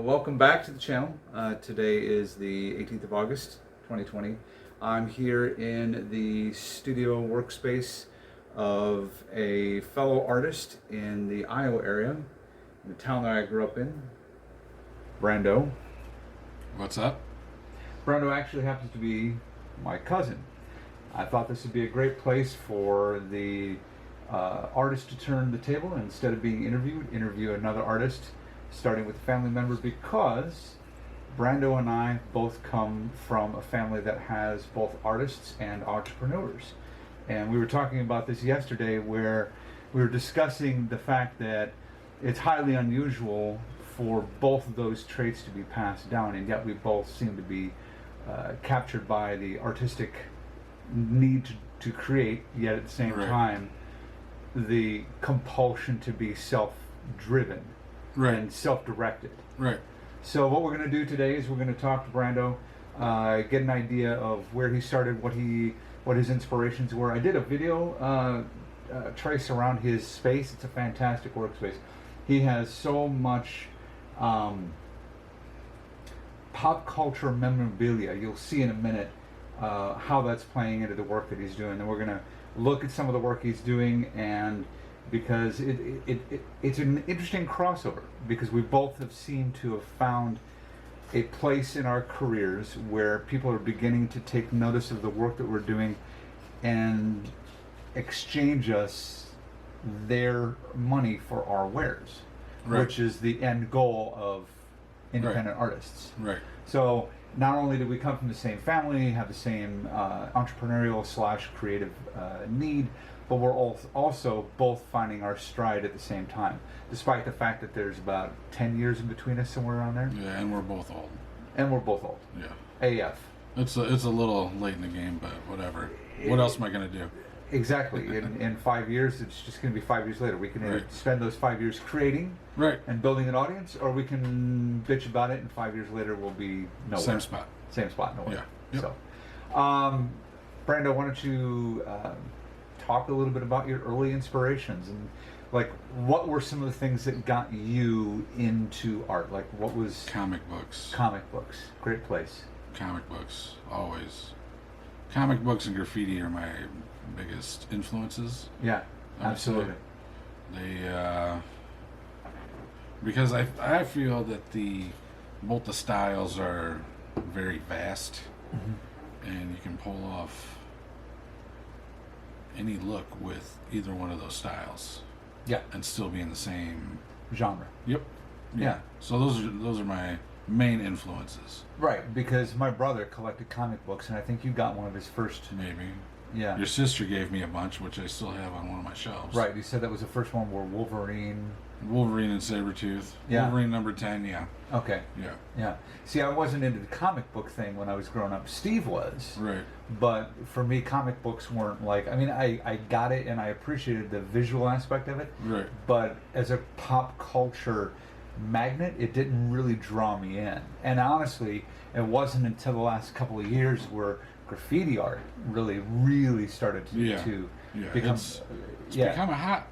Welcome back to the channel. Today is the 18th of August, 2020. I'm here in the studio workspace of a fellow artist in the Iowa area, in the town that I grew up in, Brando. What's up? Brando actually happens to be my cousin. I thought this would be a great place for the artist to turn the table, and instead of being interview another artist, starting with a family member, because Brando and I both come from a family that has both artists and entrepreneurs. And we were talking about this yesterday, where we were discussing the fact that it's highly unusual for both of those traits to be passed down, and yet we both seem to be captured by the artistic need to create, yet at the same time the compulsion to be self-driven and self-directed. Right. So what we're going to do today is we're going to talk to Brando, get an idea of where he started, what his inspirations were. I did a video trace around his space. It's a fantastic workspace. He has so much pop culture memorabilia. You'll see in a minute how that's playing into the work that he's doing. And we're going to look at some of the work he's doing, and because it's an interesting crossover, because we both have seemed to have found a place in our careers where people are beginning to take notice of the work that we're doing and exchange us their money for our wares, which is the end goal of independent artists. Right. So not only do we come from the same family, have the same entrepreneurial / creative need, but we're also both finding our stride at the same time, despite the fact that there's about 10 years in between us, somewhere around there. Yeah, and we're both old. Yeah. AF. It's a little late in the game, but whatever. What else am I going to do? Exactly. In 5 years, it's just going to be 5 years later. We can either spend those 5 years creating and building an audience, or we can bitch about it, and 5 years later we'll be nowhere. Same spot, nowhere. Yeah. Yep. So, Brando, why don't you talk a little bit about your early inspirations, and like what were some of the things that got you into art? Like what was comic books? Great place. Comic books, always. Comic books and graffiti are my biggest influences. Yeah, absolutely. They because I feel that both the styles are very vast, and you can pull off any look with either one of those styles. Yeah. And still be in the same genre. Yep. Yeah. So those are my main influences. Right, because my brother collected comic books, and I think you got one of his first. Maybe. Yeah. Your sister gave me a bunch, which I still have on one of my shelves. Right. You said that was the first one where Wolverine and Sabretooth. Yeah. Wolverine number 10, yeah. Okay. Yeah. Yeah. See, I wasn't into the comic book thing when I was growing up. Steve was. Right. But for me, comic books weren't like, I mean, I got it and I appreciated the visual aspect of it. Right. But as a pop culture magnet, it didn't really draw me in. And honestly, it wasn't until the last couple of years where graffiti art really started to become. It's become a hot.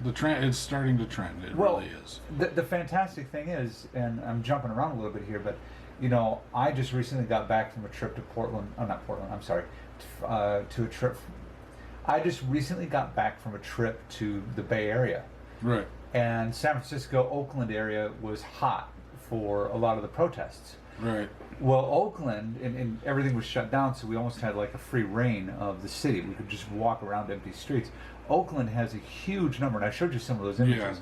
The trend. It's starting to trend. It really is. The fantastic thing is, and I'm jumping around a little bit here, but you know, I just recently got back from a trip to Portland. Oh, not Portland. I'm sorry. To a trip. I just recently got back from a trip to the Bay Area. Right. And San Francisco, Oakland area was hot for a lot of the protests. Right. Well, Oakland, and everything was shut down, so we almost had like a free reign of the city. We could just walk around empty streets. Oakland has a huge number, and I showed you some of those images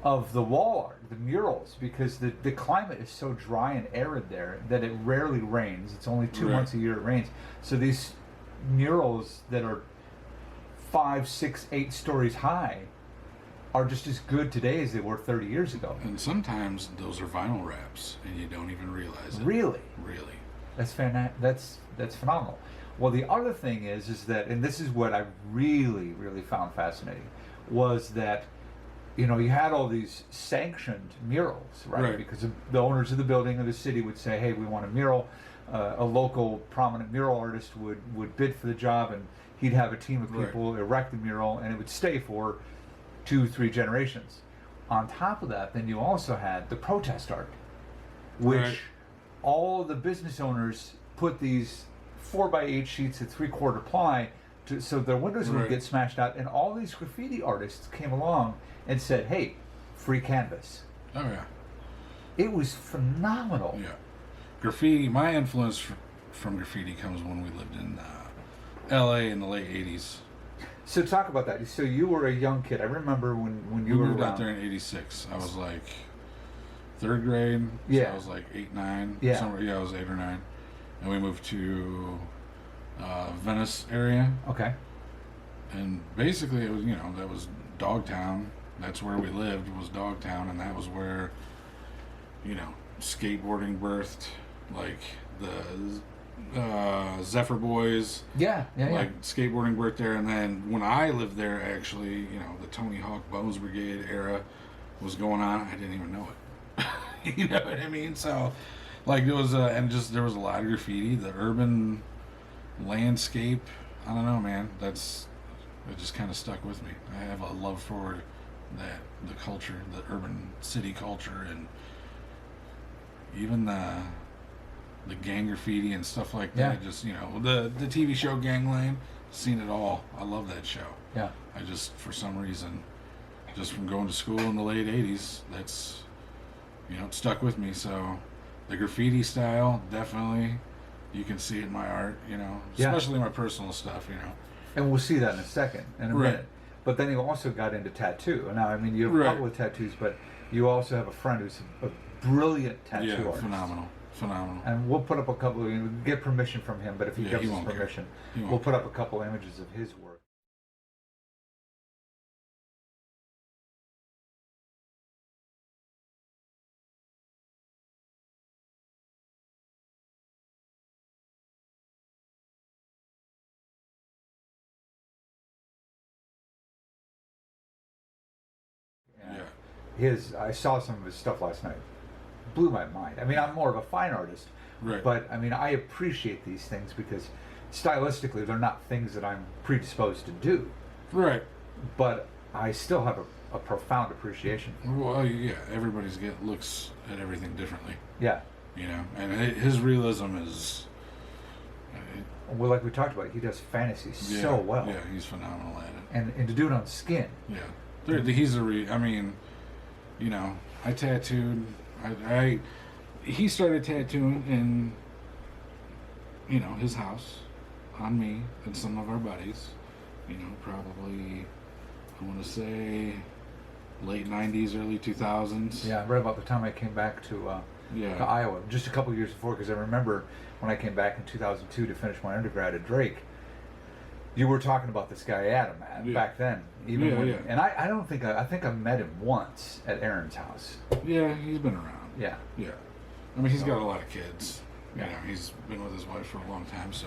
of the wall art, the murals, because the climate is so dry and arid there that it rarely rains. It's only 2 months a year it rains. So these murals that are 5, 6, 8 stories high are just as good today as they were 30 years ago. And sometimes those are vinyl wraps, and you don't even realize it. Really? Really. That's phenomenal. Well, the other thing is that, and this is what I really found fascinating, was that, you know, you had all these sanctioned murals, right? Because the owners of the building or the city would say, hey, we want a mural. A local prominent mural artist would bid for the job, and he'd have a team of people erect the mural, and it would stay for 2-3 generations. On top of that, then you also had the protest art. which Right. all the business owners put these 4x8 sheets at 3/4 ply so their windows would Right. get smashed out, and all these graffiti artists came along and said, "Hey, free canvas." Oh yeah. It was phenomenal. Yeah. Graffiti. My influence from graffiti comes when we lived in L.A. in the late '80s. So talk about that. So you were a young kid. I remember when We you were moved around. out there in '86. I was like third grade. Yeah. So I was like 8, 9. Yeah. Somewhere, yeah, I was 8 or 9, and we moved to Venice area, Okay. and basically it was that was Dogtown. That's where we lived, was Dogtown, and that was where skateboarding birthed, like the Zephyr Boys. Yeah. Yeah. Like skateboarding birthed there, and then when I lived there, actually, the Tony Hawk Bones Brigade era was going on. I didn't even know it. You know what I mean? So, like, it was, there was a lot of graffiti. The urban landscape. I don't know, man. It just kind of stuck with me. I have a love for the culture, the urban city culture, and even the gang graffiti and stuff like that. Yeah. Just the TV show Gangland. Seen it all. I love that show. Yeah. I just, for some reason, just from going to school in the late '80s, that's it stuck with me. So the graffiti style, definitely, you can see it in my art. Yeah. Especially my personal stuff. And we'll see that in a second, in a Right. minute. But then you also got into tattoo. Now, I mean, you have a Right. couple of tattoos, but you also have a friend who's a brilliant tattoo Yeah, artist. phenomenal. And we'll put up a couple. We get permission from him, but if he Yeah, gives he us won't care. permission, He won't we'll put up a couple images of his work. Yeah. I saw some of his stuff last night. Blew my mind. I mean, I'm more of a fine artist, Right. but I mean, I appreciate these things because stylistically, they're not things that I'm predisposed to do. Right. But I still have a profound appreciation for it. Well, yeah. Everybody's looks at everything differently. Yeah. And his realism is. Well, like we talked about, he does fantasy so well. Yeah, he's phenomenal at it. And to do it on skin. Yeah. He's I mean, I tattooed. He started tattooing in, his house on me and some of our buddies. Probably, I want to say, late '90s, early 2000s. Yeah, right about the time I came back to Iowa, just a couple years before, because I remember when I came back in 2002 to finish my undergrad at Drake, you were talking about this guy Adam back then. Yeah. And I don't think I think I met him once at Aaron's house. Yeah, he's been around. Yeah. Yeah. I mean, he's got a lot of kids. Yeah. He's been with his wife for a long time, so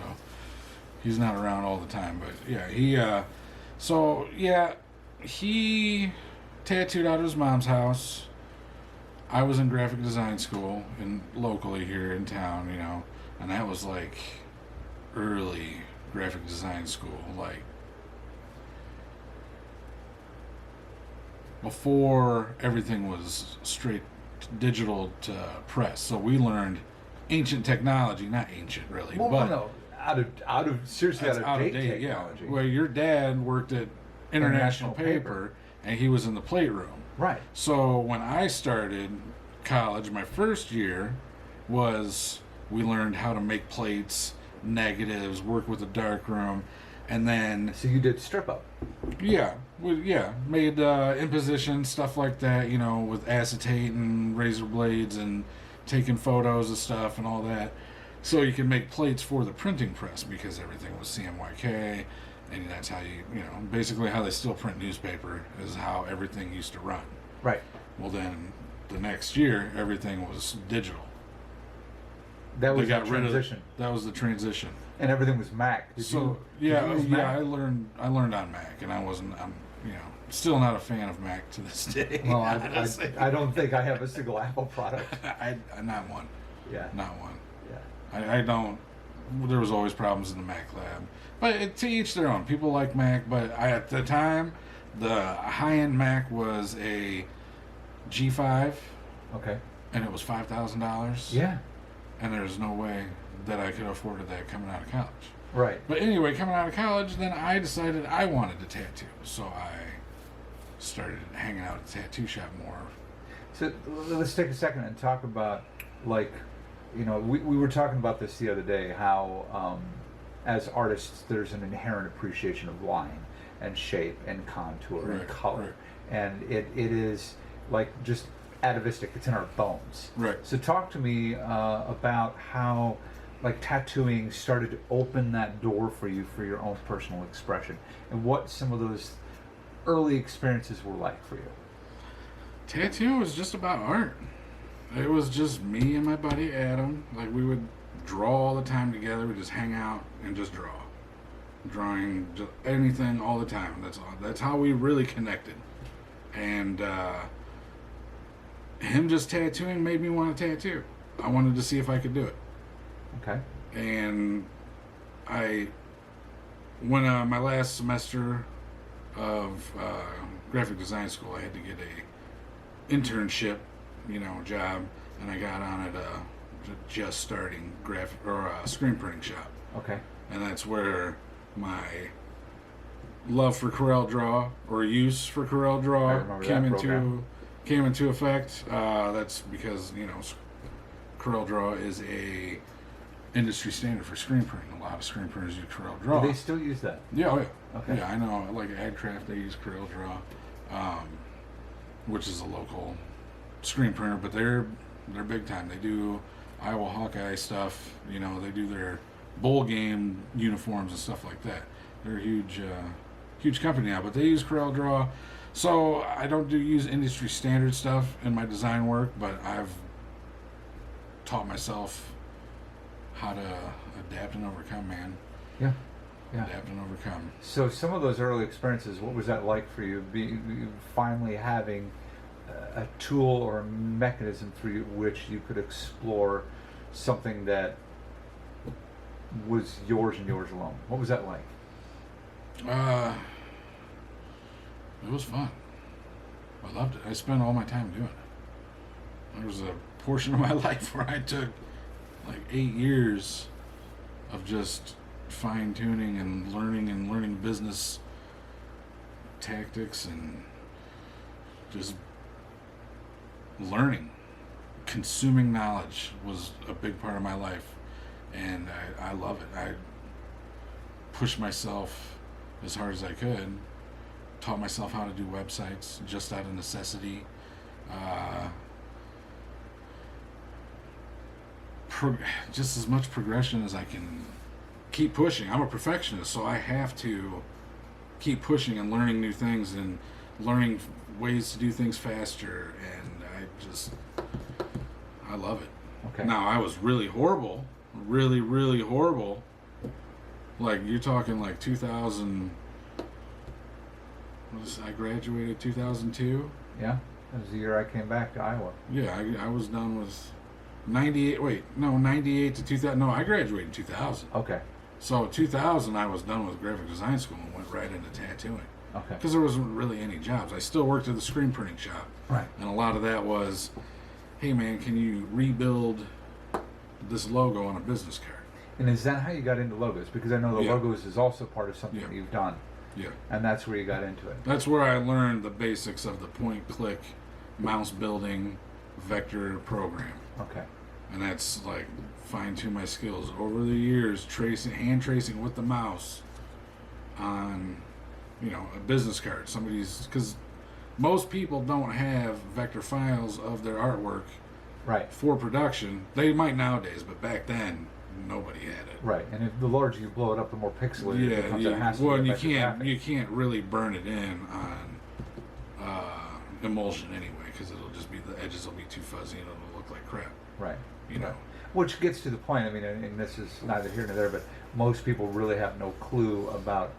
he's not around all the time. But yeah, he tattooed out of his mom's house. I was in graphic design school locally here in town, and that was like early graphic design school, like before everything was straight digital to press. So we learned ancient technology, not ancient really, Well, but no, out of seriously that's out of date technology. Yeah. Well, your dad worked at International Paper, and he was in the plate room. Right. So when I started college, my first year was we learned how to make plates, negatives, work with a dark room, and then So you did strip up. made imposition stuff like that, with acetate and razor blades and taking photos of stuff and all that, so you can make plates for the printing press because everything was CMYK, and that's how basically how they still print newspaper is how everything used to run. Right. Well, then the next year everything was digital. That was They got the rid of transition. that was the transition. And everything was Mac. Did you use Mac? I learned on Mac, and I'm still not a fan of Mac to this day. Well, honestly. I don't think I have a single Apple product. I not one. Yeah. Not one. Yeah. I don't. There was always problems in the Mac lab, but to each their own. People like Mac, but at the time, the high-end Mac was a G5, Okay. and it was $5,000. Yeah. And there's no way that I could have afforded that coming out of college. Right. But anyway, coming out of college, then I decided I wanted to tattoo. So I started hanging out at the tattoo shop more. So let's take a second and talk about, like, we were talking about this the other day, how as artists there's an inherent appreciation of line and shape and contour and color. Right. And it is like just atavistic, it's in our bones. Right. So talk to me about how like tattooing started to open that door for you for your own personal expression, and what some of those early experiences were like for you. Tattoo was just about art. It was just me and my buddy Adam. Like, we would draw all the time together. We'd just hang out and just draw. Drawing just anything all the time. That's how we really connected. And him just tattooing made me want to tattoo. I wanted to see if I could do it. Okay. And when my last semester of graphic design school, I had to get a internship, job, and I got on at a just starting graphic or screen printing shop. Okay. And that's where my love for Corel Draw, or use for Corel Draw, came into effect. That's because Corel Draw is a industry standard for screen printing. A lot of screen printers use Corel Draw. Do they still use that? Yeah, oh yeah. Okay. Yeah, I know. Like AdCraft, they use Corel Draw, which is a local screen printer, but they're big time. They do Iowa Hawkeye stuff. They do their bowl game uniforms and stuff like that. They're a huge company now, but they use Corel Draw. So I don't use industry standard stuff in my design work, but I've taught myself how to adapt and overcome, man. Yeah. Yeah. Adapt and overcome. So some of those early experiences, what was that like for you? Finally having a tool or a mechanism through which you could explore something that was yours and yours alone. What was that like? It was fun. I loved it. I spent all my time doing it. There was a portion of my life where I took like 8 years of just fine tuning and learning business tactics and just learning. Consuming knowledge was a big part of my life, and I love it. I pushed myself as hard as I could, taught myself how to do websites just out of necessity. Just as much progression as I can keep pushing. I'm a perfectionist, so I have to keep pushing and learning new things and learning ways to do things faster, and I love it. Okay. Now, I was really horrible, really, really horrible. Like, you're talking like 2000, I graduated 2002. Yeah, that was the year I came back to Iowa. Yeah, I was done with 98 to 2000. No, I graduated in 2000. Okay. So 2000, I was done with graphic design school and went right into tattooing. Okay. Because there wasn't really any jobs. I still worked at the screen printing shop. Right. And a lot of that was, hey man, can you rebuild this logo on a business card? And is that how you got into logos? Because I know the Yeah. logos is also part of something Yeah. that you've done. Yeah. And that's where you got into it. That's where I learned the basics of the point-click mouse building vector program. Okay. And that's like fine-tune my skills over the years, hand tracing with the mouse on, a business card. Because most people don't have vector files of their artwork Right. for production. They might nowadays, but back then nobody had it. Right. And if the larger you blow it up, the more pixelated it becomes. It has to well, be you vector can't graphic. really burn it in on emulsion anyway, because the edges will be too fuzzy and it'll look like crap. Right. You know. Right. Which gets to the point. I mean, and this is neither here nor there, but most people really have no clue about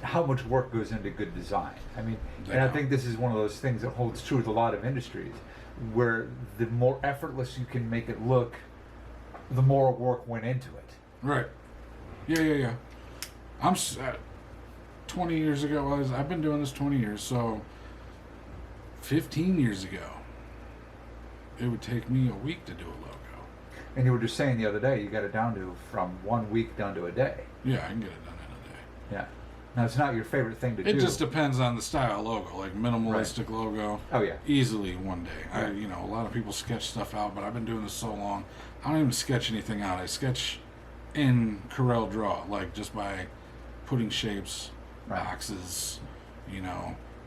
how much work goes into good design. I mean, and I think this is one of those things that holds true with a lot of industries, where the more effortless you can make it look, the more work went into it. Right. Yeah. I'm 20 years ago. I've been doing this 20 years, so 15 years ago, it would take me a week to do a logo. And you were just saying the other day, you got it down to from 1 week down to a day. Yeah, I can get it done in a day. Yeah. Now, it's not your favorite thing to do. It just depends on the style logo, like minimalistic logo. Oh, yeah. Easily one day. Right. A lot of people sketch stuff out, but I've been doing this so long, I don't even sketch anything out. I sketch in Corel Draw, like just by putting shapes, Right. boxes,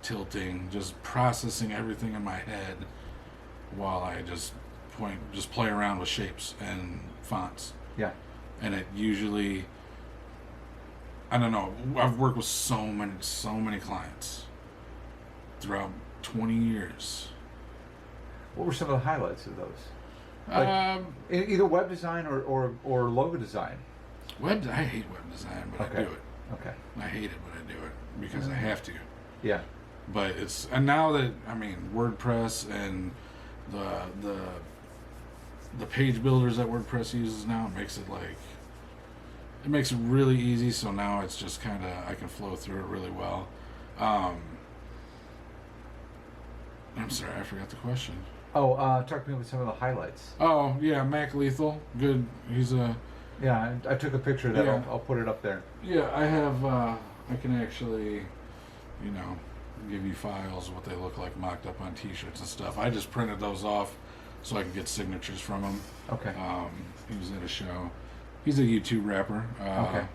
tilting, just processing everything in my head while I just play around with shapes and fonts. Yeah. And it usually, I don't know, I've worked with so many clients throughout 20 years. What were some of the highlights of those? Like, either web design or logo design. I hate web design, but Okay. I do it. Okay. I hate it, but I do it because I have to. Yeah. But and now that WordPress and the page builders that WordPress uses now, it makes it really easy. So now it's just kind of, I can flow through it really well. I'm sorry, I forgot the question. Oh, talk to me about some of the highlights. Oh yeah, Mac Lethal, good. He's a Yeah, I took a picture of that. Yeah. I'll put it up there. yeah. I have. I can actually, give you files what they look like mocked up on T-shirts and stuff. I just printed those off so I can get signatures from him. Okay. He was at a show. He's a YouTube rapper. Okay.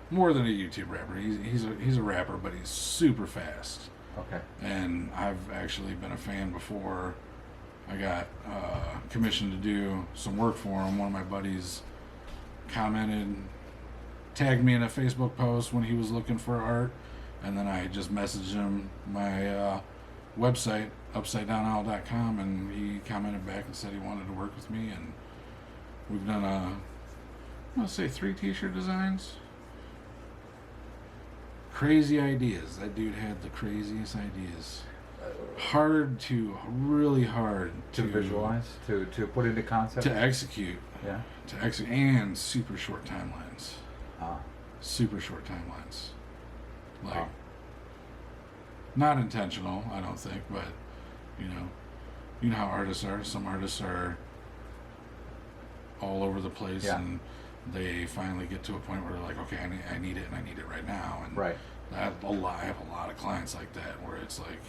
More than a YouTube rapper. He's a rapper, but he's super fast. Okay. And I've actually been a fan before. I got commissioned to do some work for him. One of my buddies tagged me in a Facebook post when he was looking for art, and then I just messaged him my website, upsidedownOwl.com, and he commented back and said he wanted to work with me, and we've done I want to say 3 t-shirt designs. Crazy ideas. That dude had the craziest ideas. Really hard To visualize, to put into concept. to execute. Yeah. To execute, and super short timelines. Ah. Super short timelines. Like, Wow. not intentional, I don't think, but you know how artists are. Some artists are all over the place, Yeah. and they finally get to a point where they're like, okay, I need it, and I need it right now. And Right. I have a lot of clients like that where it's like,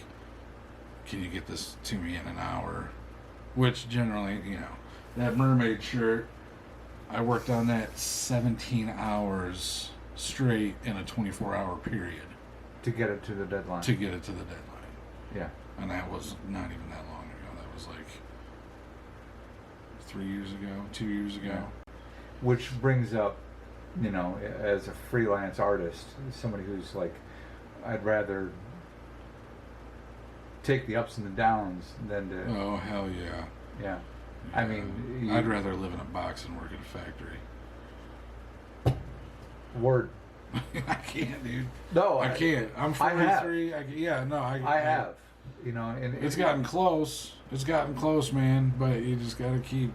can you get this to me in an hour? Which generally, that mermaid shirt, I worked on that 17 hours straight in a 24-hour period To get it to the deadline. to get it to the deadline. Yeah. And that was not even that long ago. That was like 3 years ago, 2 years ago. Yeah. Which brings up, as a freelance artist, somebody who's like, I'd rather take the ups and the downs than to. Oh, hell yeah. Yeah. Yeah. I mean, I'd rather live in a box than work at a factory. Word. I can't, dude. No, I can't. I'm I have. 43. I have. And It's gotten close. It's gotten close, man. But you just got to keep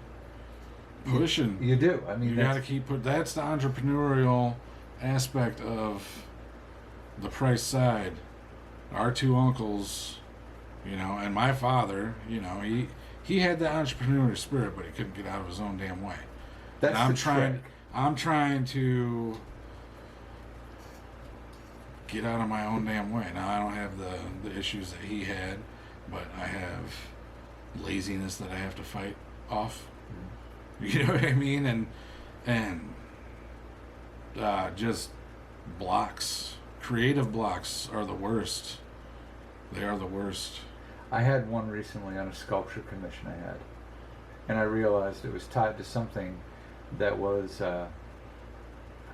pushing. You do. I mean, You got to keep That's the entrepreneurial aspect of the Price side. Our 2 uncles, and my father, he had that entrepreneurial spirit, but he couldn't get out of his own damn way. That's And the trick. I'm trying to get out of my own damn way. Now I don't have the issues that he had, but I have laziness that I have to fight off. You know what I mean? And just blocks. Creative blocks are the worst. They are the worst. I had one recently on a sculpture commission I had, and I realized it was tied to something that was a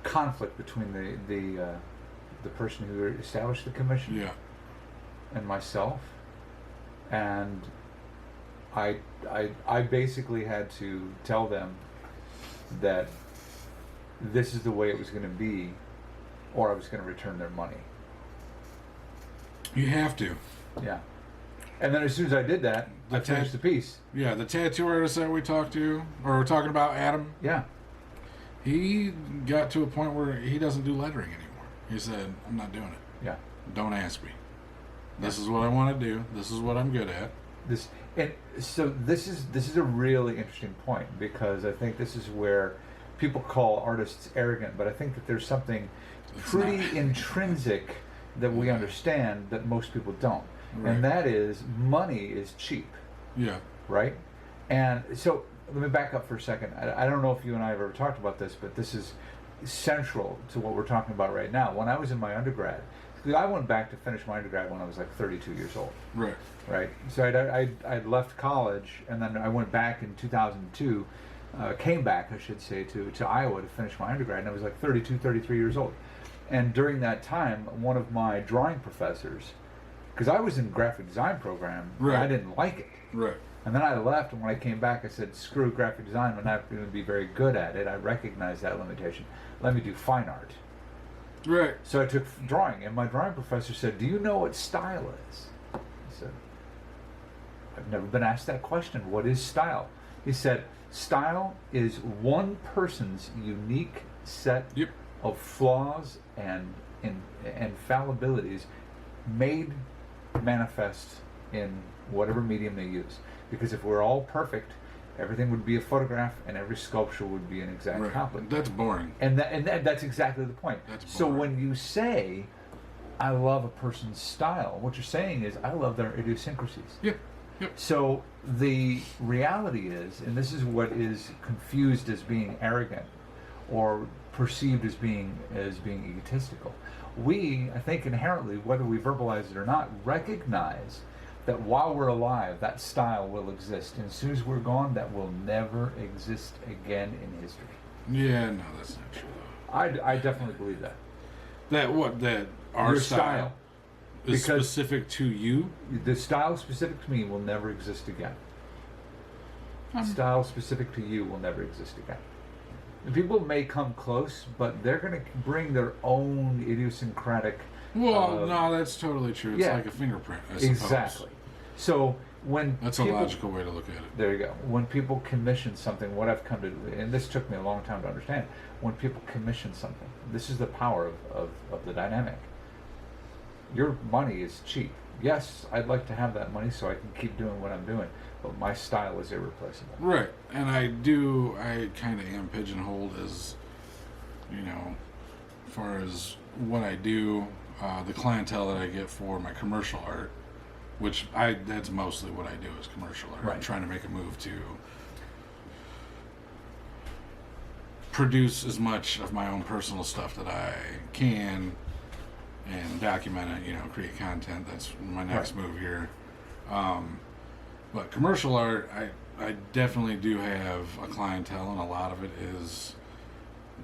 conflict between the person who established the commission Yeah. and myself, and I basically had to tell them that this is the way it was going to be, or I was going to return their money. You have to. Yeah. And then as soon as I did that, I finished the piece. Yeah, the tattoo artist that we talked to, or we're talking about, Adam, Yeah. he got to a point where he doesn't do lettering anymore. He said, I'm not doing it. Yeah. Don't ask me. This is what I want to do. This is what I'm good at. This and so this is a really interesting point, because I think this is where people call artists arrogant, but I think that there's something It's pretty not. intrinsic that we understand that most people don't, Right. and that is money is cheap, Yeah. right? And so let me back up for a second. I don't know if you and I have ever talked about this, but this is central to what we're talking about right now. When I was in my undergrad, 'cause I went back to finish my undergrad when I was like 32 years old. Right. Right. So I'd left college, and then I went back in 2002, came back, I should say, to Iowa to finish my undergrad, and I was like 32, 33 years old. And during that time, one of my drawing professors, because I was in graphic design program, Right. I didn't like it. Right. And then I left, and when I came back, I said, screw graphic design, I'm not going to be very good at it. I recognize that limitation. Let me do fine art. Right. So I took drawing, and my drawing professor said, do you know what style is? I said, I've never been asked that question. What is style? He said, style is one person's unique set Yep. of flaws and fallibilities made manifest in whatever medium they use. Because if we're all perfect, everything would be a photograph and every sculpture would be an exact Right. copy. That's boring. And that's exactly the point. That's So boring. when you say, I love a person's style, what you're saying is, I love their idiosyncrasies. Yep. Yep. So the reality is, and this is what is confused as being arrogant or perceived as being egotistical. We, I think inherently, whether we verbalize it or not, recognize that while we're alive, that style will exist. And as soon as we're gone, that will never exist again in history. Yeah. No, that's not true though. I definitely believe that. That our Your style is Because- specific to you. The style specific to me will never exist again. Style specific to you will never exist again. And people may come close, but they're going to bring their own idiosyncratic. Well, no, that's totally true. It's yeah. like a fingerprint, I suppose. Exactly. So when That's people, a logical way to look at it. There you go. When people commission something, what I've come to, and this took me a long time to understand, when people commission something, this is the power of the dynamic. Your money is cheap. Yes, I'd like to have that money so I can keep doing what I'm doing, but my style is irreplaceable. Right. And I kind of am pigeonholed as, as far as what I do, the clientele that I get for my commercial art, which that's mostly what I do is commercial art. Right. I'm trying to make a move to produce as much of my own personal stuff that I can and document it, create content. That's my next move here. But commercial art, I definitely do have a clientele, and a lot of it is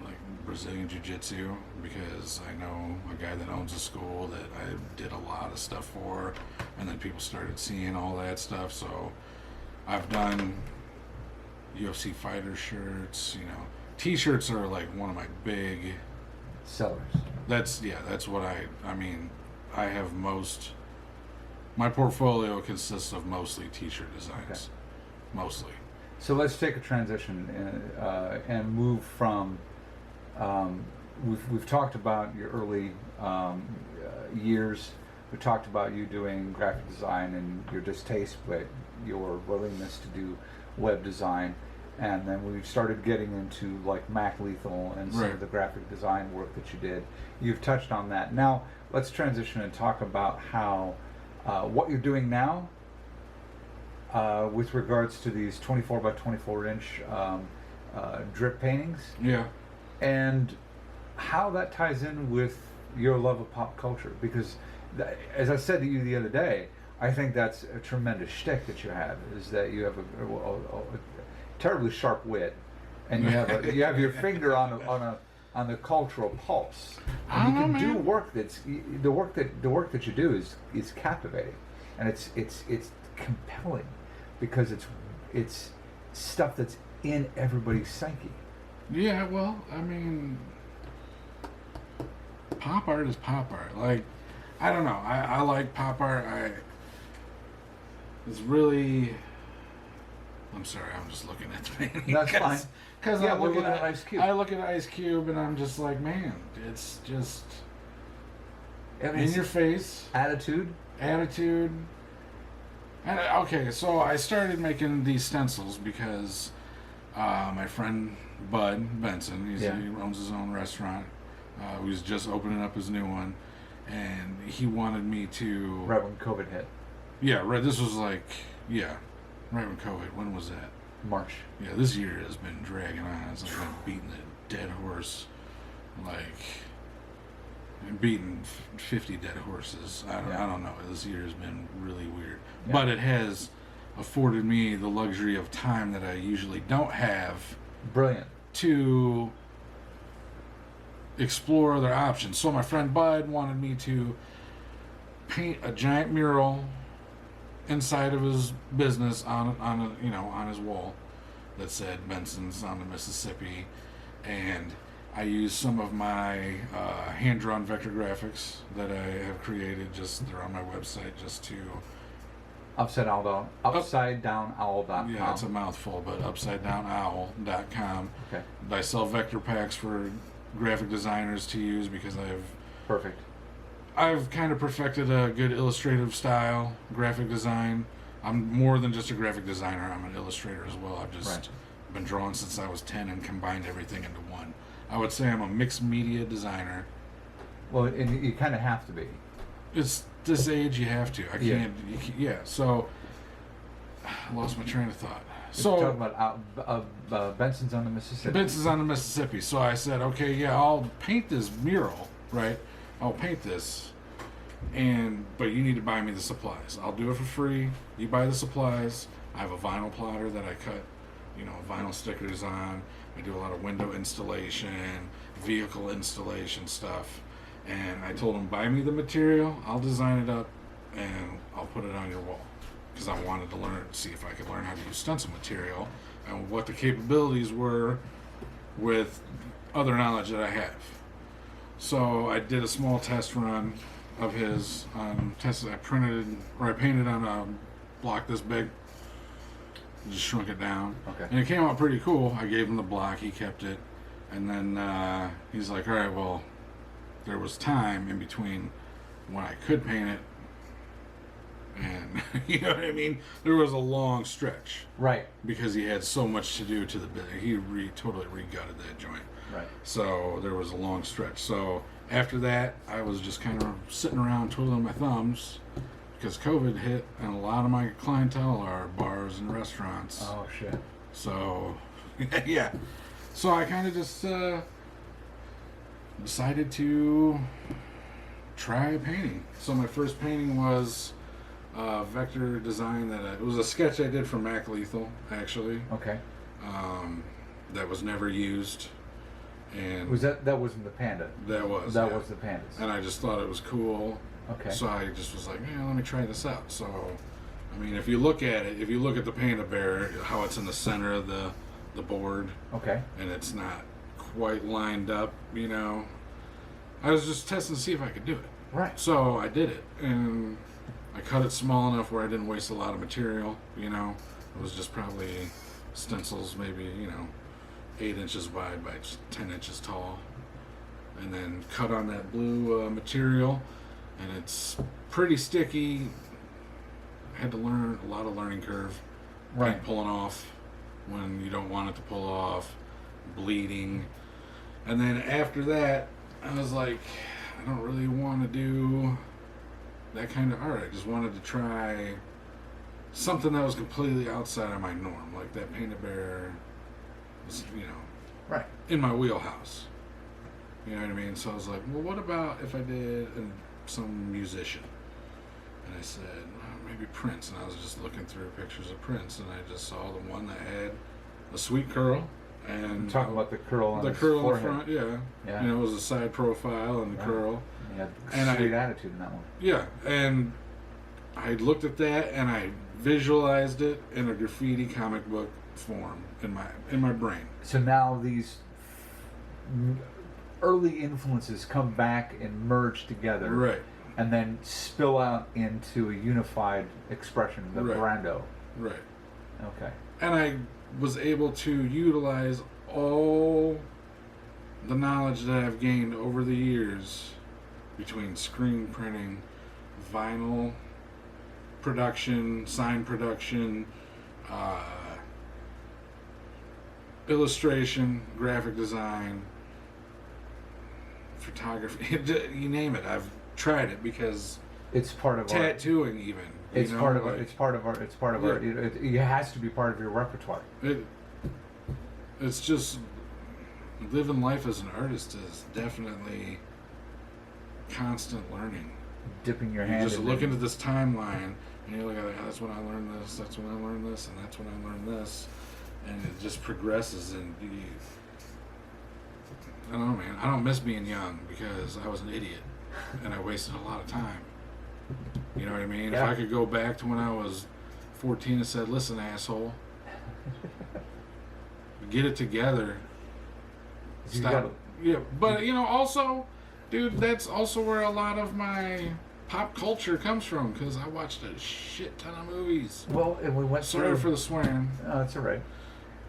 like Brazilian Jiu-Jitsu, because I know a guy that owns a school that I did a lot of stuff for, and then people started seeing all that stuff. So I've done UFC fighter shirts, T-shirts are like one of my big Sellers. that's what I have my portfolio consists of mostly T-shirt designs. Okay. Mostly. So let's take a transition and move from. We've talked about your early years. We talked about you doing graphic design and your distaste, but your willingness to do web design, and then we started getting into like Mac Lethal and some of the graphic design work that you did. You've touched on that. Now let's transition and talk about how what you're doing now. With regards to these 24 by 24 inch drip paintings, Yeah. and how that ties in with your love of pop culture. Because, as I said to you the other day, I think that's a tremendous shtick that you have, is that you have a terribly sharp wit, and you have your finger on the cultural pulse. And you can do work the work that you do is captivating, and it's compelling, because it's stuff that's in everybody's psyche. Yeah, well, pop art is pop art. Like, I don't know. I like pop art. It's really. I'm sorry. I'm just looking at the painting. That's fine. Because Yeah, I'm we're looking looking at at Ice Cube. I look at Ice Cube, and I'm just like, man, it's just I mean, in it's your face attitude. attitude. And okay, so I started making these stencils because my friend Bud Benson, he owns his own restaurant. He was just opening up his new one, and he wanted me to. Right when COVID hit. Yeah, right. This was like, yeah, right when COVID. When was that? March. Yeah, this year has been dragging on. It's like I'm beating a dead horse, like I'm beating 50 dead horses. I don't know. This year has been really weird, but it has afforded me the luxury of time that I usually don't have. Brilliant. To explore other options. So my friend Bud wanted me to paint a giant mural inside of his business on his wall that said Benson's on the Mississippi, and I used some of my hand-drawn vector graphics that I have created. They're on my website just to UpsideDownOwl.com. Yeah, it's a mouthful, but UpsideDownOwl.com. Okay. I sell vector packs for graphic designers to use because Perfect. I've kind of perfected a good illustrative style graphic design. I'm more than just a graphic designer. I'm an illustrator as well. I've just been drawing since I was 10 and combined everything into one. I would say I'm a mixed media designer. Well, and you kind of have to be. It's this age you have to. I can't. So I lost my train of thought. So talking about Benson's on the Mississippi. Benson's on the Mississippi. So I said, okay, yeah, I'll paint this mural, right? I'll paint this, but you need to buy me the supplies. I'll do it for free. You buy the supplies. I have a vinyl plotter that I cut, vinyl stickers on. I do a lot of window installation, vehicle installation stuff. And I told him, buy me the material. I'll design it up, and I'll put it on your wall. Because I wanted to see if I could learn how to use stencil material and what the capabilities were with other knowledge that I have. So I did a small test run of his. I painted on a block this big. Just shrunk it down. Okay. And it came out pretty cool. I gave him the block. He kept it. And then he's like, all right, well, there was time in between when I could paint it. And you know what I mean? There was a long stretch. Right. Because he had so much to do to the bit. He totally re-gutted that joint. Right. So there was a long stretch. So after that, I was just kind of sitting around twiddling my thumbs because COVID hit, and a lot of my clientele are bars and restaurants. Oh, shit. So, yeah. So I kind of just decided to try painting. So my first painting was vector design it was a sketch I did for Mac Lethal, actually. Okay. That was never used. And that wasn't the panda? That was the pandas. And I just thought it was cool. Okay. So I just was like, let me try this out. So, I mean, if you look at the panda bear, how it's in the center of the board. Okay. And it's not quite lined up, I was just testing to see if I could do it. Right. So I did it, and I cut it small enough where I didn't waste a lot of material. It was just probably stencils, maybe 8 inches wide by 10 inches tall, and then cut on that blue material, and it's pretty sticky. I had to learn a lot of learning curve, right? Pulling off when you don't want it to pull off, bleeding, and then after that, I was like, I don't really want to do that kind of art. I just wanted to try something that was completely outside of my norm, like that painted bear was, right in my wheelhouse. You know what I mean? So I was like, well, what about if I did some musician? And I said, maybe Prince. And I was just looking through pictures of Prince, and I just saw the one that had a sweet curl. And I'm talking about the curl on the his curl forehead. in the front, yeah. It was a side profile and the curl. He had and sweet attitude in that one. Yeah, and I looked at that and I visualized it in a graffiti comic book form in my brain. So now these early influences come back and merge together, right, and then spill out into a unified expression, the BRANDO. Right. Okay. And I was able to utilize all the knowledge that I've gained over the years between screen printing, vinyl, production, sign production, uh, illustration, graphic design, photography, you name it. I've tried it because It's part of tattooing even. It's you know, part of like, it's part of our it's part of Yeah. our it has to be part of your repertoire. It's just living life as an artist is definitely constant learning. Dipping your You hand just in look the- into this timeline and you look at that's when I learned this, that's when I learned this, and that's when I learned this, and it just progresses. And I don't know, man. I don't miss being young because I was an idiot and I wasted a lot of time. You know what I mean? Yeah. If I could go back to when I was 14 and said, "Listen, asshole, get it together." You Stop. gotta- Yeah, but also, dude, that's also where a lot of my pop culture comes from because I watched a shit ton of movies. Well, and we went Sorry through. for the swearing. No, that's all right.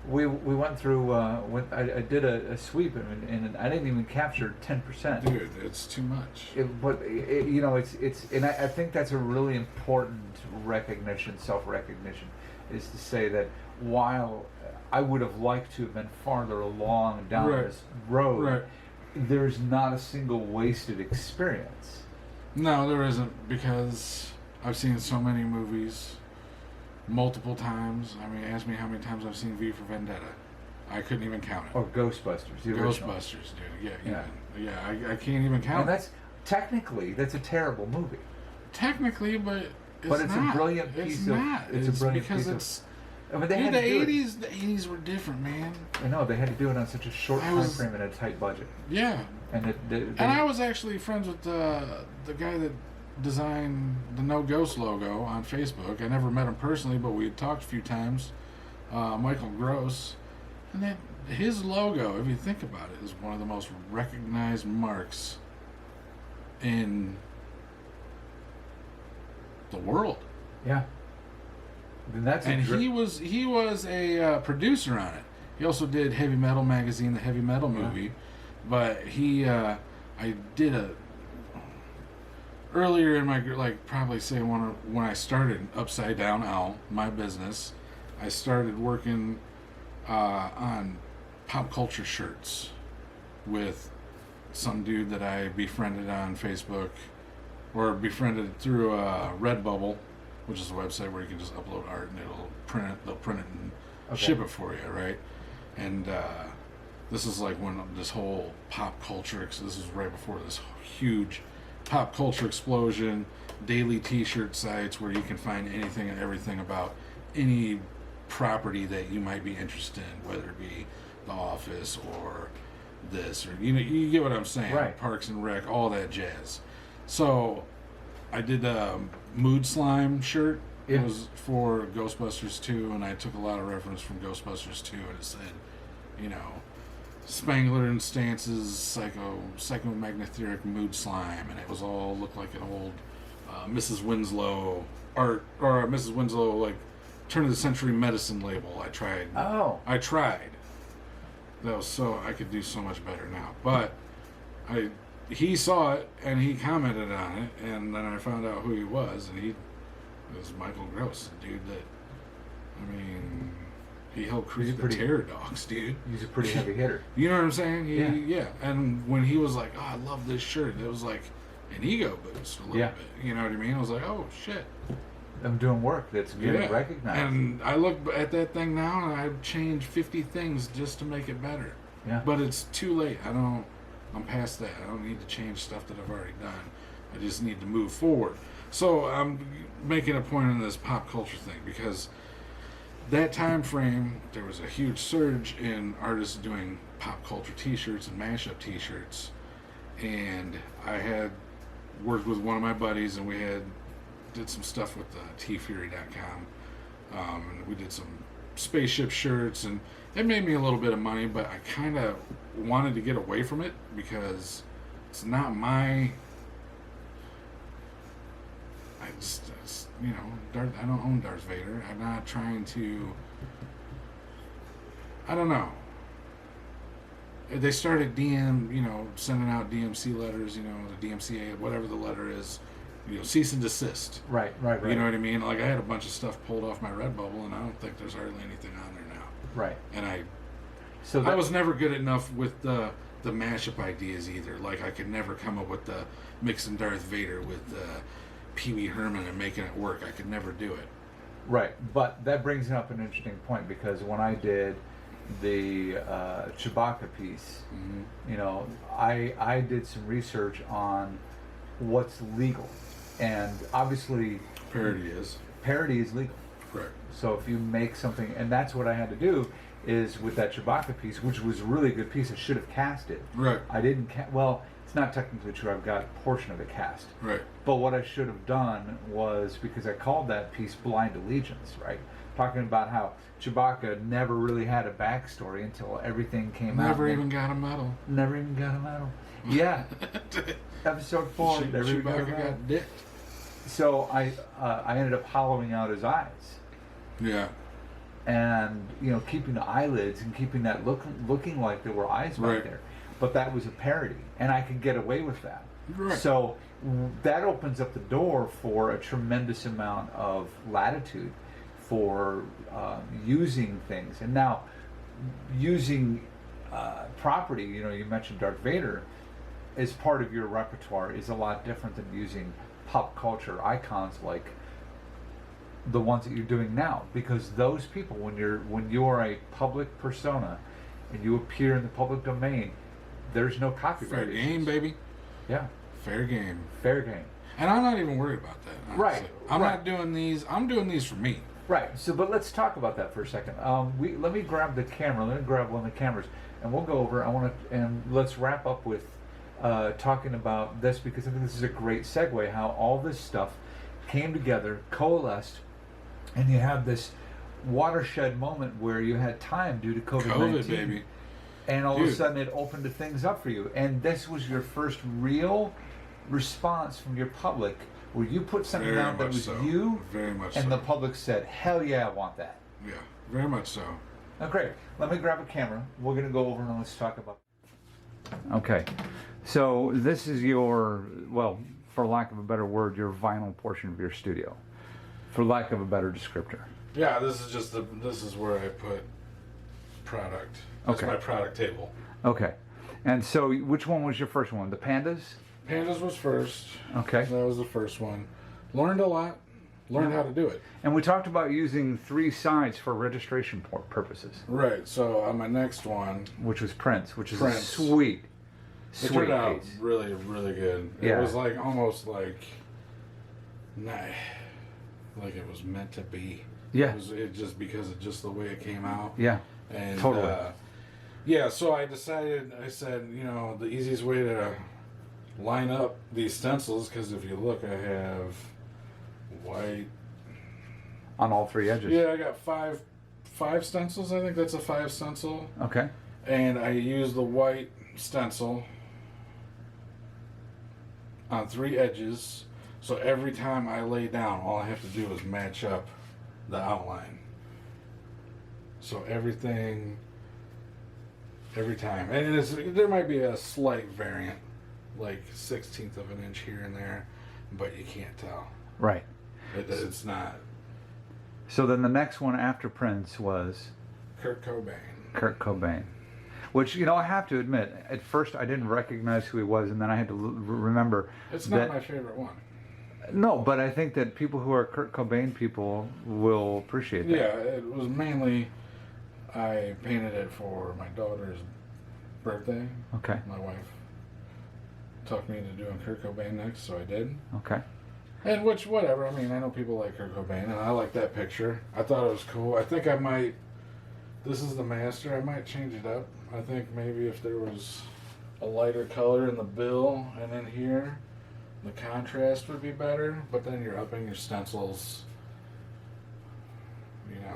We went through. I did a sweep and I didn't even capture 10%. Dude, it's too much. It's and I think that's a really important recognition, self-recognition, is to say that while I would have liked to have been farther along down Right. this road, Right. there's not a single wasted experience. No, there isn't because I've seen so many movies multiple times. I mean, ask me how many times I've seen V for Vendetta. I couldn't even count it. Or Ghostbusters, the original. Ghostbusters, dude. Yeah. I can't even count And it. that's technically that's a terrible movie. Technically, but it's It's not. a brilliant piece It's of. not. It's a brilliant because piece of. it's. I mean, they Dude, had the to do it. '80s were different, man. I know they had to do it on such a short I time was- frame and a tight budget, Yeah, and and I was actually friends with the guy that designed the No Ghost logo on Facebook. I never met him personally, but we had talked a few times. Michael Gross, and that his logo, if you think about it, is one of the most recognized marks in the world. yeah. Then that's And a he was a producer on it. He also did Heavy Metal Magazine, the Heavy Metal movie. But I did a earlier in my probably say when I started Upside Down Owl, my business. I started working on pop culture shirts with some dude that I befriended on Facebook or befriended through Redbubble, which is a website where you can just upload art and they'll print it and ship it for you, right? And this is like when this whole pop culture, this is right before this huge pop culture explosion, daily t-shirt sites where you can find anything and everything about any property that you might be interested in, whether it be The Office or this, or you get what I'm saying, Right. Parks and Rec, all that jazz. So I did a Mood Slime shirt. Yeah. It was for Ghostbusters 2, and I took a lot of reference from Ghostbusters 2, and it said, Spangler and Stance's psychomagnetheric mood slime, and it was all looked like an old Mrs. Winslow art, or Mrs. Winslow like turn of the century medicine label. I tried. That was so I could do so much better now, but he saw it and he commented on it, and then I found out who he was, and he was Michael Gross, a dude that, he helped create the Terror Dogs, dude. He's a pretty heavy hitter. You know what I'm saying? Yeah. And when he was like, "Oh, I love this shirt," it was like an ego boost a little bit. You know what I mean? I was like, "Oh shit, I'm doing work that's getting recognized." And I look at that thing now, and I've changed 50 things just to make it better. Yeah. But it's too late. I'm past that. I don't need to change stuff that I've already done. I just need to move forward. So I'm making a point on this pop culture thing because that time frame, there was a huge surge in artists doing pop culture t-shirts and mashup t-shirts. And I had worked with one of my buddies, and we did some stuff with tfury.com. And we did some spaceship shirts, and it made me a little bit of money, but I kind of wanted to get away from it because it's not my... I don't own Darth Vader. I'm not trying to... I don't know. They started sending out DMC letters, the DMCA, whatever the letter is, cease and desist. Right. You know what I mean? Like I had a bunch of stuff pulled off my Redbubble, and I don't think there's hardly anything on there now. Right. And So I was never good enough with the mashup ideas either. Like I could never come up with the mixing Darth Vader with Pee Wee Herman and making it work. I could never do it. Right, but that brings up an interesting point, because when I did the Chewbacca piece, I did some research on what's legal, and obviously Parody is legal. correct. So if you make something, and that's what I had to do, is with that Chewbacca piece, which was a really good piece. I should have cast it. Right. I didn't. Well, it's not technically true. I've got a portion of it cast. Right. But what I should have done was, because I called that piece Blind Allegiance, right? Talking about how Chewbacca never really had a backstory until everything came out. Never even got a medal. Never even got a medal. Yeah. Episode 4. Never even got a medal. Got dicked. So I ended up hollowing out his eyes. Yeah. And keeping the eyelids and keeping that looking like there were eyes right there. But that was a parody, and I could get away with that. Right. So that opens up the door for a tremendous amount of latitude for using things. And now, using property, you mentioned Darth Vader, as part of your repertoire is a lot different than using pop culture icons like the ones that you're doing now, because those people, when you are a public persona and you appear in the public domain, there's no copyright. Fair game, baby. Yeah. Fair game. Fair game. And I'm not even worried about that. Honestly. Right. I'm not doing these. I'm doing these for me. Right. So, but let's talk about that for a second. Let me grab the camera. Let me grab one of the cameras, and we'll go over. And let's wrap up with talking about this, because I think this is a great segue. How all this stuff came together, coalesced, and you have this watershed moment where you had time due to COVID-19. COVID, baby. And all of a sudden it opened the things up for you. And this was your first real response from your public, where you put something out that was you, very much and so. the public said, hell yeah, I want that. Yeah, very much so. Now, great. Let me grab a camera. We're going to go over and let's talk about. Okay. So this is your, well, for lack of a better word, your vinyl portion of your studio, for lack of a better descriptor. Yeah, this is just this is where I put product. That's my product table. Okay. And so which one was your first one? The Pandas? Pandas was first. Okay. That was the first one. Learned a lot. Learned how to do it. And we talked about using 3 sides for registration purposes. Right. So on my next one, which was Prince, which is Prince. A sweet it turned out piece. really, really good. It was like almost like, like it was meant to be. Yeah. It just because of just the way it came out. Yeah. And totally. So I said, the easiest way to line up these stencils, because if you look, I have white on all 3 edges. Yeah, I got five stencils. I think that's a 5 stencil. Okay. And I use the white stencil on 3 edges. So every time I lay down, all I have to do is match up the outline. So every time, and there might be a slight variant, like 1/16 of an inch here and there, but you can't tell. Right. It's not. So then the next one after Prince was Kurt Cobain. Kurt Cobain. Which, I have to admit, at first I didn't recognize who he was, and then I had to remember. It's not my favorite one. No, but I think that people who are Kurt Cobain people will appreciate that. Yeah, it was mainly, I painted it for my daughter's birthday. Okay. My wife talked me into doing Kurt Cobain next, so I did. Okay. And whatever. I mean, I know people like Kurt Cobain, and I like that picture. I thought it was cool. I think I might. This is the master. I might change it up. I think maybe if there was a lighter color in the bill and in here, the contrast would be better. But then you're upping your stencils.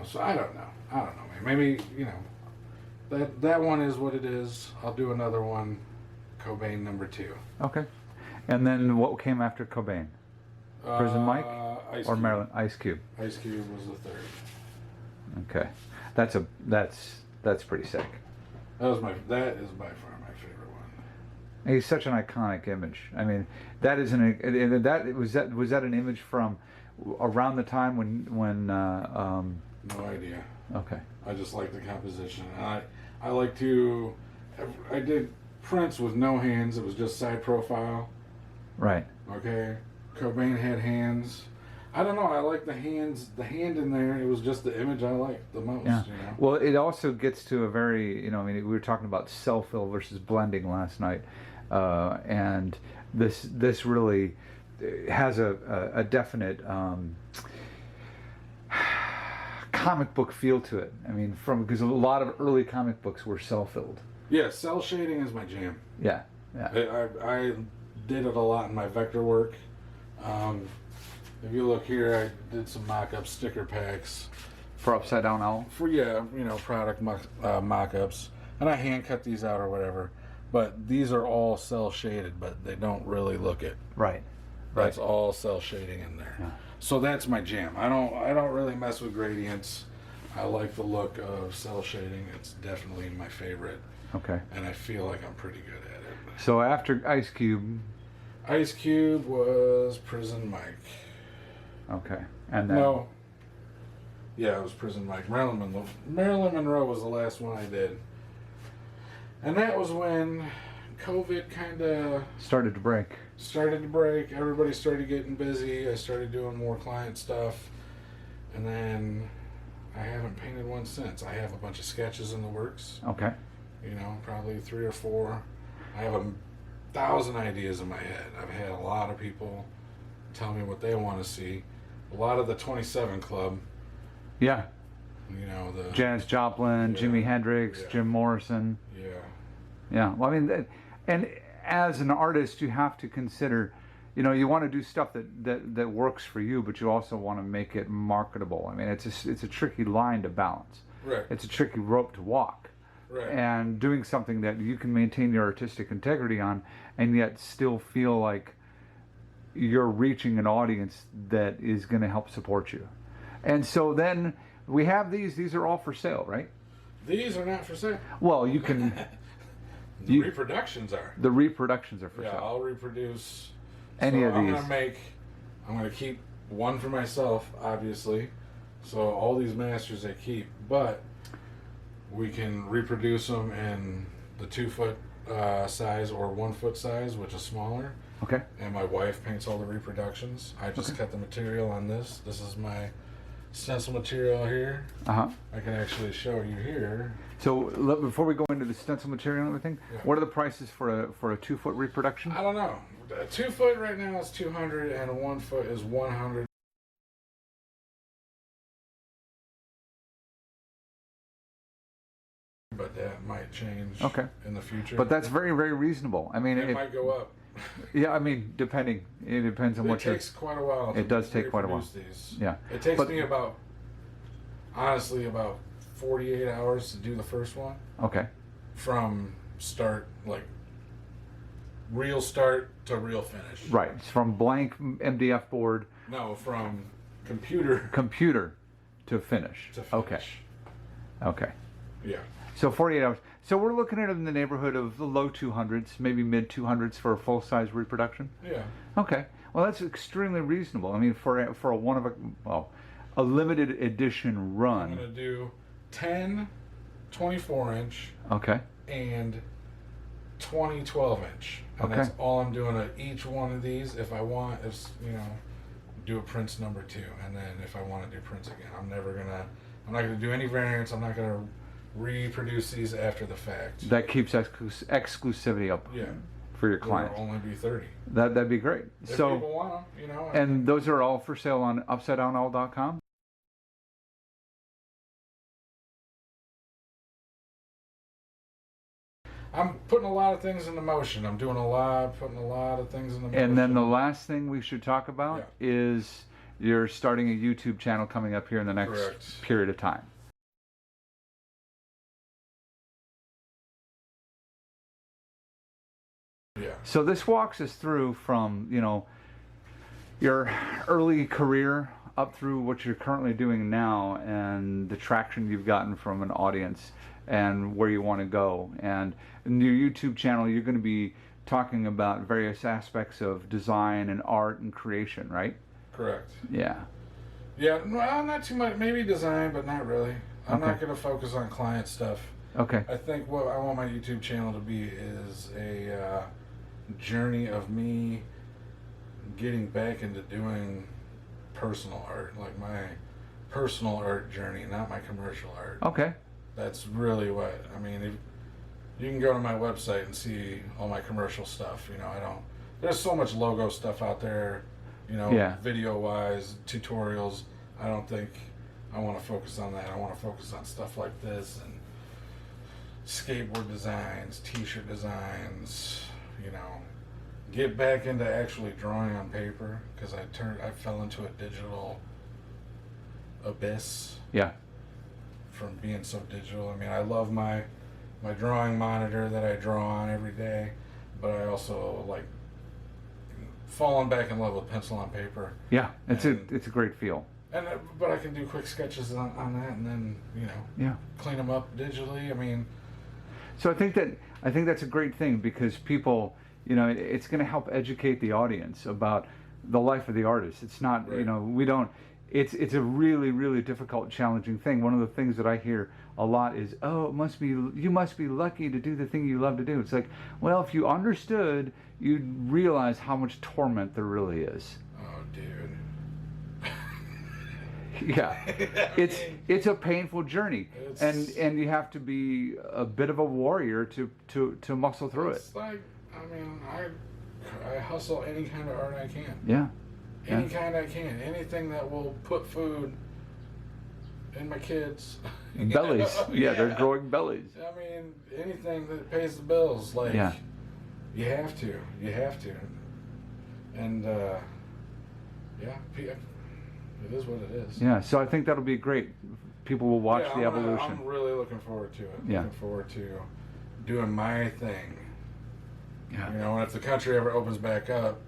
So I don't know. Man. Maybe that one is what it is. I'll do another one. Cobain number 2. Okay. And then what came after Cobain? Prison Mike Ice or Cube. Maryland Ice Cube? Ice Cube was the 3rd. Okay, that's pretty sick. That is by far my favorite one. He's such an iconic image. I mean, that is was that an image from around the time when No idea. okay. I just like the composition. I like to. I did Prince with no hands. It was just side profile. Right. Okay. Cobain had hands. I don't know. I like the hands. The hand in there. It was just the image I liked the most. Yeah. You know? Well, it also gets to a very, I mean, we were talking about self-fill versus blending last night, and this really has a definite comic book feel to it. I mean, because a lot of early comic books were self-filled. Yeah. Cell shading is my jam. Yeah. Yeah. I did it a lot in my vector work. If you look here, I did some mock-up sticker packs. For Upside Down Owl? For, product mock-ups. And I hand cut these out or whatever. But these are all cell shaded, but they don't really look it. Right. That's all cell shading in there. Yeah. So that's my jam. I don't really mess with gradients. I like the look of cell shading. It's definitely my favorite. Okay. And I feel like I'm pretty good at it. So after Ice Cube... Ice Cube was Prison Mike. Okay. And then... No. Yeah, it was Prison Mike. Marilyn Monroe was the last one I did. And that was when COVID kind of... started to break. Everybody started getting busy. I started doing more client stuff. And then I haven't painted one since. I have a bunch of sketches in the works. Okay. Probably 3 or 4. I have 1,000 ideas in my head. I've had a lot of people tell me what they want to see. A lot of the 27 Club. Yeah. The Janis Joplin, Jimi Hendrix, Jim Morrison. Yeah. Yeah. Well, I mean, and as an artist, you have to consider, you want to do stuff that works for you, but you also want to make it marketable. I mean, it's a tricky line to balance. Right. It's a tricky rope to walk. Right. And doing something that you can maintain your artistic integrity on, and yet still feel like you're reaching an audience that is going to help support you. And so then we have these. These are all for sale, right? These are not for sale. Well, you can. The reproductions are. The reproductions are for sale. sale. I'll reproduce any of these. I'm gonna keep one for myself, obviously. So all these masters I keep, but we can reproduce them in the 2-foot size or 1-foot size, which is smaller. Okay. And my wife paints all the reproductions. I just cut the material on this. This is my stencil material here. Uh-huh. I can actually show you here. So before we go into the stencil material and everything, what are the prices for a 2-foot reproduction? I don't know. A 2-foot right now is $200 and a 1-foot is $100. But that might change in the future. But that's very, very reasonable. I mean, it might go up. Yeah, I mean, depending. It depends on what it takes quite a while. It does take quite a while. These. Yeah. It takes me about 48 hours to do the first one. Okay. From start, like real start to real finish. Right. It's from blank MDF board. No, from computer to finish. Okay. Okay. Yeah. So 48 hours. So we're looking at it in the neighborhood of the low 200s, maybe mid 200s for a full-size reproduction. Yeah. Okay. Well, that's extremely reasonable. I mean, for a limited edition run. I'm gonna do 10 24-inch. Okay. And 20 12-inch. And that's all I'm doing at each one of these. If I want, do a Prince number 2, and then if I want to do Prince again, I'm not gonna do any variants. I'm not gonna reproduce these after the fact. That keeps exclusivity up for your clients. It'll only be 30. That'd be great. If people want them, And those are all for sale on UpsideDownOwl.com? I'm putting a lot of things into motion. I'm putting a lot of things into motion. And then the last thing we should talk about is you're starting a YouTube channel coming up here in the next period of time. Yeah. So this walks us through from, your early career up through what you're currently doing now and the traction you've gotten from an audience and where you want to go. And in your YouTube channel, you're going to be talking about various aspects of design and art and creation, right? Correct. Yeah. Yeah, well, not too much. Maybe design, but not really. I'm Okay. not going to focus on client stuff. Okay. I think what I want my YouTube channel to be is a journey of me getting back into doing personal art, like my personal art journey, not my commercial art. Okay. That's really what I mean. If, you can go to my website and see all my commercial stuff. You know, I don't. There's so much logo stuff out there. You know, Yeah. video wise, tutorials. I don't think I want to focus on that. I want to focus on stuff like this and skateboard designs, t-shirt designs, you know, get back into actually drawing on paper because I fell into a digital abyss Yeah. from being so digital. I mean, I love my drawing monitor that I draw on every day, but I also like falling back in love with pencil on paper. Yeah. It's And- a great feel. And but I can do quick sketches on that, and then Yeah. clean them up digitally. I mean, So I think that's a great thing because people, it's going to help educate the audience about the life of the artist. It's not, Right. we don't. It's a really, really difficult, challenging thing. One of the things that I hear a lot is, "Oh, you must be lucky to do the thing you love to do." It's like, well, if you understood, you'd realize how much torment there really is. oh, dude. Yeah, it's a painful journey, It's- and you have to be a bit of a warrior to muscle through it. It's like, I mean, I hustle any kind of art I can. Yeah. Any kind I can. Anything that will put food in my kids. you Bellies. know? Yeah, they're growing bellies. I mean, anything that pays the bills. Like, Yeah. you have to. You have to. And, yeah, it is what it is. Yeah, so I think that'll be great. People will watch the evolution. I'm really looking forward to it. Yeah. Looking forward to doing my thing. Yeah. You know, and if the country ever opens back up,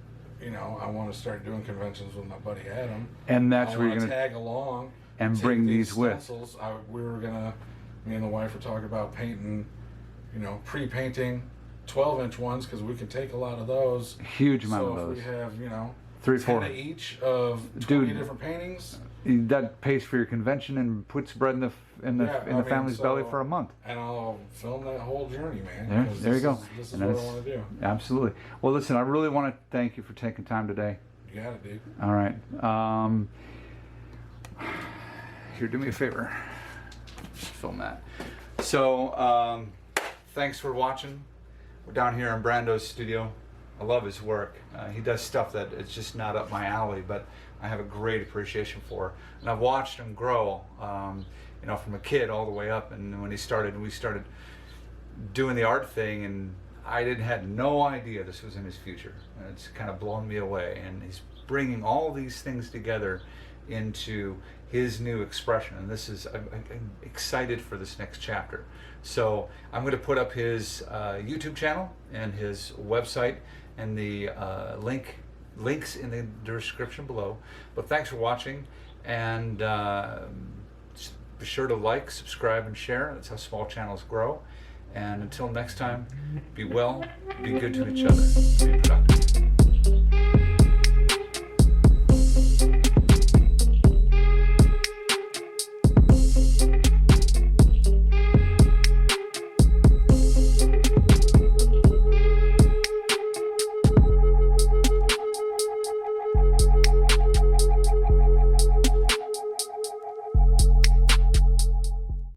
I want to start doing conventions with my buddy Adam. And that's I where you're want to gonna tag along and take bring these with. stencils. Me and the wife were talking about painting, pre-painting 12-inch ones because we can take a lot of those. Huge amount So of if those. we have, 3, 10 4. of each of 20 Dude. different paintings. That pays for your convention and puts bread in the Yeah, I mean, family's belly so- for a month. And I'll film that whole journey, man. There, 'cause there you this go. is- This is And what I that's- want to do. Absolutely. Well, listen, I really want to thank you for taking time today. You got it, dude. All right. Here, do me a favor. Just film that. So, thanks for watching. We're down here in Brando's studio. I love his work. He does stuff that it's just not up my alley, but I have a great appreciation for. And I've watched him grow, from a kid all the way up. And when we started doing the art thing, and I had no idea this was in his future. And it's kind of blown me away. And he's bringing all these things together into his new expression. And I'm excited for this next chapter. So I'm going to put up his YouTube channel and his website and the links in the description below. But thanks for watching, and be sure to like, subscribe, and share. That's how small channels grow. And until next time, be well, be good to each other, be productive.